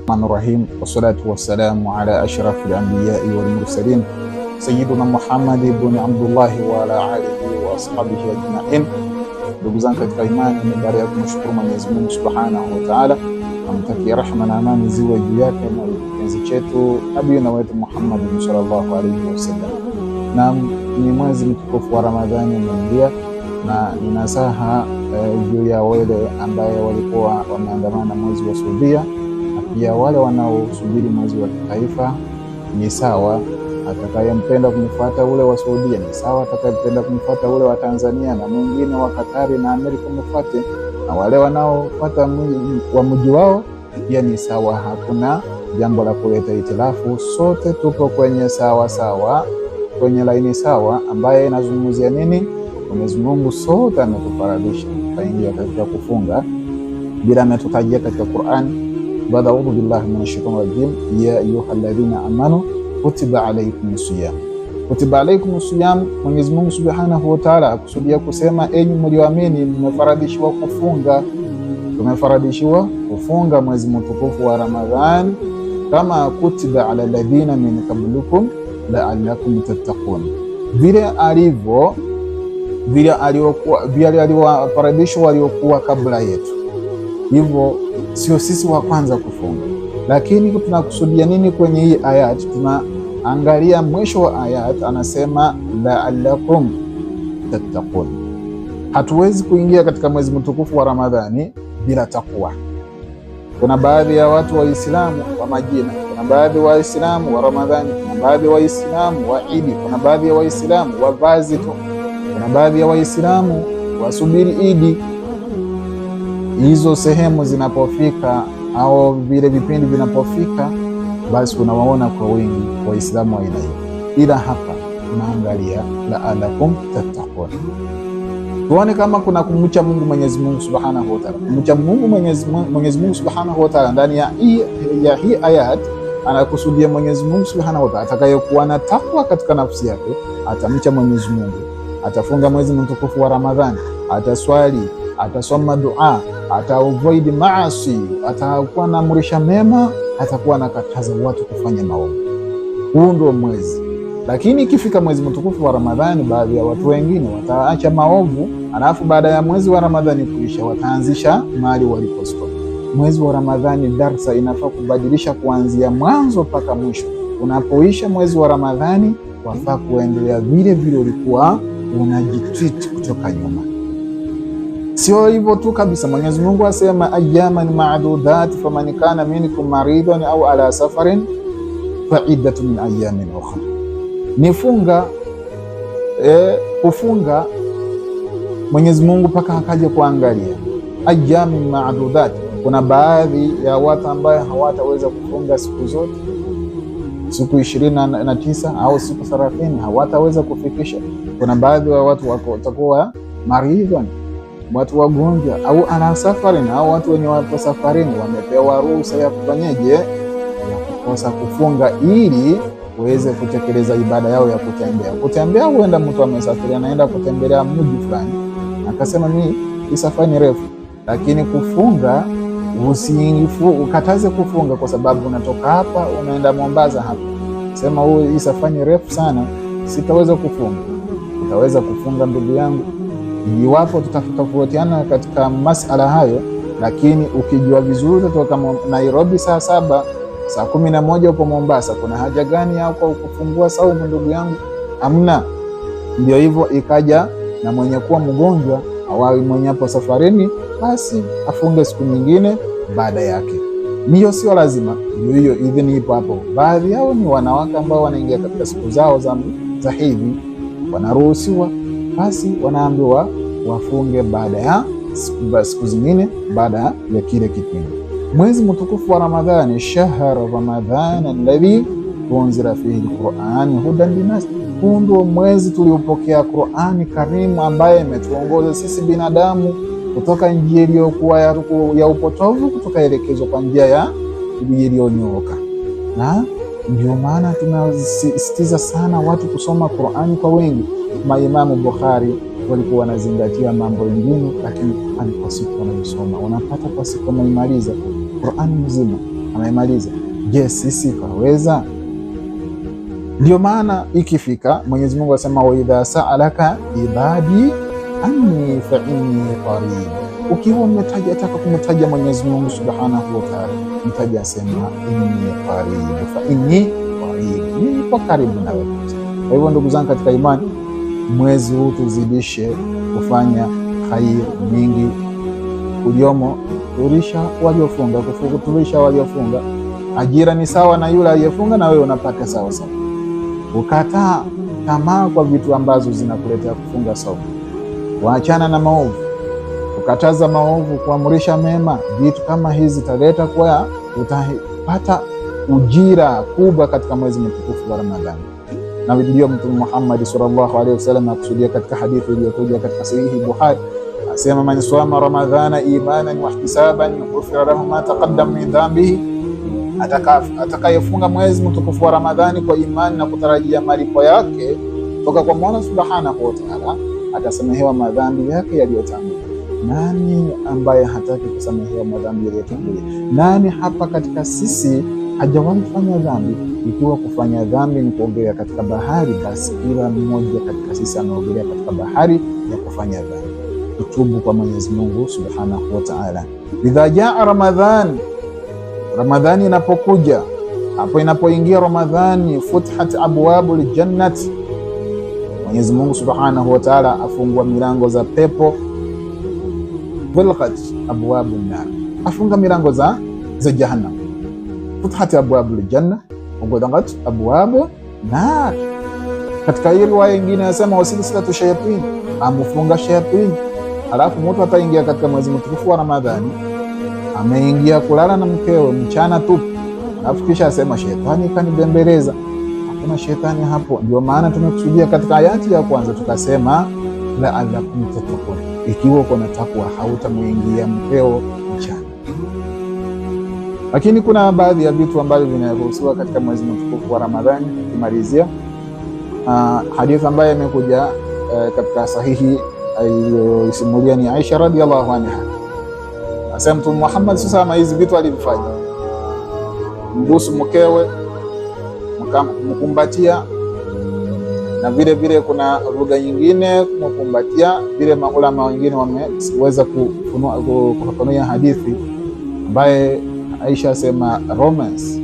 Rahim, wassalatu wassalamu ala ashrafil anbiya'i wal mursalin sayyidina Muhammad ibn Abdullah wa ala alihi wa ashabihi ajma'in. Ndugu zangu katika imani, ni baada ya kumshukuru Mwenyezi Mungu Subhanahu wa Ta'ala, namtakia rehema na amani ziwe juu yake na kipenzi chetu nabii na wetu Muhammad sallallahu alaihi wasallam. Na ni mwezi mtukufu wa Ramadhani umeingia, na ninasaha juu ya wale ambaye walikuwa wameandamana mwezi wa Saudia, na pia wale wanaosubiri mwezi wa kitaifa. Ni sawa atakayempenda kumfuata ule wa Saudia, ni sawa atakayempenda kumfuata ule wa Tanzania na mwingine wa Katari na Amerika mfuate, na wale wanaofuata wa mji wao pia ni sawa. Hakuna jambo la kuleta itilafu, sote tupo kwenye sawa sawa, kwenye laini sawa ambaye inazungumzia nini? Mwenyezi Mungu sote ametufaradisha kaingia katika kufunga bila ametutajia katika Qur'an. Baada a'udhu billahi minash shaitani rajim, ya ayyuhalladhina amanu kutiba alaykumus siyam. Kutiba alaykumus siyam, Mwenyezi Mungu Subhanahu wa Ta'ala akusudia kusema enyi mlioamini mmefaradishiwa kufunga. Tumefaradishiwa kufunga mwezi mtukufu wa Ramadhani kama kutiba ala alladhina min qablikum la'allakum tattaqun, vile aliowafaradishwa waliokuwa kabla yetu. Hivyo sio sisi wa kwanza kufunga, lakini tunakusudia nini kwenye hii ayat? Tunaangalia mwisho wa ayat, anasema la'allakum tattaqun. Hatuwezi kuingia katika mwezi mtukufu wa Ramadhani bila takwa. Kuna baadhi ya watu Waislamu wa majina, kuna baadhi wa Waislamu wa Ramadhani, kuna baadhi wa Waislamu wa Idi, kuna baadhi ya Waislamu wa vazi tu, kuna baadhi ya Waislamu wasubiri Idi. Hizo sehemu zinapofika au vile vipindi vinapofika, basi unawaona kwa wingi Waislamu wa aina hii. Ila hapa tunaangalia la'allakum tattaqun, tuone kama kuna kumcha Mungu Mwenyezi Mungu Subhanahu wa Ta'ala. Kumcha Mungu Mwenyezi Mungu Subhanahu wa Ta'ala ndani ya hii ayat, anakusudia Mwenyezi Mungu Subhanahu wa Ta'ala atakayekuwa na takwa katika nafsi yake atamcha Mwenyezi Mungu, atafunga mwezi mtukufu wa Ramadhani, ataswali, atasoma dua, ataavoid maasi, atakuwa na amrisha mema, atakuwa na kataza watu kufanya maovu. Huu ndio mwezi. Lakini ikifika mwezi mtukufu wa Ramadhani, baadhi ya watu wengine wataacha maovu, alafu baada ya mwezi wa Ramadhani kuisha wataanzisha mali walipostoka. Mwezi wa Ramadhani darsa inafaa kubadilisha kuanzia mwanzo mpaka mwisho. Unapoisha mwezi wa Ramadhani, wafaa kuendelea vile vile ulikuwa unajitreat kutoka nyuma. Sio hivyo tu kabisa. Mwenyezi Mungu asema ayyaman ma'dudat faman kana minkum maridan au ala safarin fa'iddatun min ayyamin ukhra. Nifunga kufunga Mwenyezi Mungu paka akaje kuangalia ayyamin ma'dudat. Kuna baadhi ya watu ambaye hawataweza kufunga siku zote, siku 29 au siku 30 hawataweza kufikisha. Kuna baadhi ya watu watakuwa maridhan, watu wagonjwa, au ana safarini, au watu wenye wapo safarini wamepewa ruhusa ya kufanyaje, ya kukosa kufunga ili uweze kutekeleza ibada yao ya kutembea. Huenda mtu amesafiri anaenda kutembelea mji fulani, akasema mimi hii safari ni refu, lakini kufunga ukataze kufunga kwa sababu unatoka hapa unaenda Mombasa hapa. Sema hii safari ni refu sana, sitaweza kufunga. Utaweza kufunga ndugu yangu, iwapo tutatofautiana katika masala hayo, lakini ukijua vizuri kutoka Nairobi saa 7, saa 11 uko Mombasa, kuna haja gani yako kufungua saumu ndugu yangu? Hamna. Ndio hivyo ikaja na mwenye kuwa mgonjwa au mwenye hapo safarini, basi afunge siku nyingine baada yake. Hiyo sio lazima, hiyo idhini ipo hapo. Baadhi yao ni wanawake ambao wanaingia katika siku zao za hedhi, wanaruhusiwa, basi wanaambiwa wafunge baada ya siku zingine baada ya kile kipindi. Mwezi mtukufu wa Ramadhani, shahru Ramadhana alladhi unzila fihi alquran hudan linnas. Huu ndio mwezi tuliopokea Qur'ani karimu ambaye imetuongoza sisi binadamu kutoka njia iliyokuwa ya upotovu kutokaelekezwa kwa njia ya iliyonyooka. Na ndio maana tunasisitiza sana watu kusoma Qur'ani kwa wengi. Maimamu Bukhari walikuwa wanazingatia mambo mengine, lakini Qur'ani kwa siku wanaisoma, unapata kwa siku wanaimaliza Qur'ani mzima. amemaliza. Je, sisi twaweza? Ndio maana ikifika Mwenyezi Mungu asema, wa idha sa'alaka ibadi anni fa inni qarib. Ukiwa umetataka kumtaja Mwenyezi Mungu Subhanahu wa Ta'ala, mtaja asema inni qarib, fa inni qarib, nipo karibu nawe. Kwa hivyo ndugu zangu katika imani, mwezi huu tuzidishe kufanya khair mingi. Uliomo tulisha waliofunga, kufuturisha waliofunga. Ajira ni sawa na yule aliyefunga, na wewe unapata sawa sawa. Ukataa tamaa kwa vitu ambazo zinakuletea kufunga saumu, waachana na maovu, ukataza maovu, kuamrisha mema. Vitu kama hizi taleta kwa utapata ujira kubwa katika mwezi mtukufu wa Ramadhani. Na ndio Mtume Muhammad sallallahu alaihi wasallam akusudia katika hadithi iliyokuja katika sahihi Bukhari, asema, man swama ramadhana imanan wa ihtisaban ghufira lahu ma taqaddama min dhanbihi, atakayefunga mwezi mtukufu wa Ramadhani kwa imani na kutarajia malipo yake kutoka kwa Mola Subhanahu wa Ta'ala, atasamehewa madhambi yake yaliyotangulia. Nani ambaye hataki kusamehewa madhambi yaliyotangulia? Nani hapa katika sisi hajawahi kufanya dhambi? Ikiwa kufanya dhambi ni kuogelea katika bahari, basi kila mmoja katika sisi anaogelea katika bahari ya kufanya dhambi. Tutubu kwa Mwenyezi Mungu Subhanahu wa Ta'ala. Idha jaa Ramadhan, Ramadhani inapokuja, hapo inapoingia Ramadhani, futhat abwabul jannati, Mwenyezi Mungu Subhanahu wa Ta'ala afungua milango za pepo. Ghulqat abwabun nar, afunga milango za jahannam. Futhat abwabul janna wa ghulqat abwabun nar. Katika hii riwaya nyingine nasema wasilsilatu shayatin, amufunga shayatin. Alafu mtu ataingia katika mwezi mtukufu wa Ramadhani, ameingia kulala na mkewe mchana tu, alafu kisha asema shetani kanibembeleza. Hakuna shetani hapo. Ndio maana tumekusudia katika ayati ya kwanza tukasema la'allakum tattaqun, ikiwa uko na takwa hautamuingia mkeo mchana. Lakini kuna baadhi ya vitu ambavyo vinaruhusiwa katika mwezi mtukufu wa Ramadhani. Tukimalizia hadithi ambayo imekuja katika sahihi iliyosimulia ni Aisha radhiallahu anha, asema Mtume Muhammad sasa hizi vitu alivifanya: mbusu mkewe, mkumbatia, na vile vile kuna lugha nyingine kumkumbatia. Vile maulama wengine wameweza kufafanua hadithi ambaye Aisha asema romance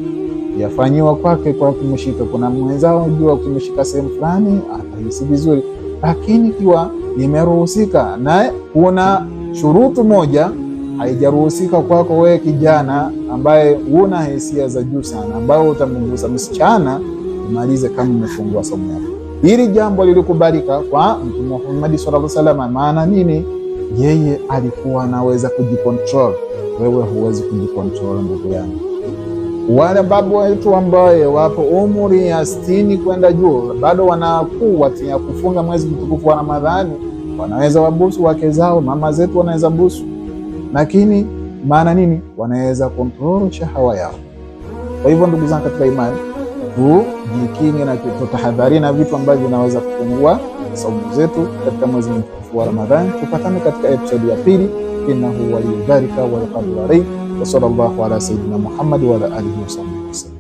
yafanyiwa kwake kwa kumshika. Kuna mwenzao jua kumshika sehemu fulani atahisi vizuri, lakini kiwa nimeruhusika na kuna shurutu moja haijaruhusika kwako wewe kijana ambaye una hisia za juu sana, ambao utamgusa msichana, umalize kama umefungua somo yako. Hili jambo lilikubalika kwa Mtume Muhammad sallallahu alaihi wasallam. Maana nini? Yeye alikuwa anaweza kujikontrol, wewe huwezi kujikontrol ndugu yangu. Wale babu wetu ambao wapo umri ya 60 kwenda juu bado wanakuwa ya kufunga mwezi mtukufu wa Ramadhani, wanaweza wabusu wake zao. Mama zetu wanaweza busu, lakini maana nini? Wanaweza kontrol shahawa yao. Kwa hivyo ndugu zangu katika imani, tujikinge na tutahadhari na vitu ambavyo vinaweza kupungua saumu zetu katika mwezi mtukufu wa Ramadhani. Tupatane katika episode ya pili. Innahu waliyudhalika wal qadiru alayhi. Wa sallallahu ala sayyidina Muhammad wa ala alihi wa sahbihi wasallam.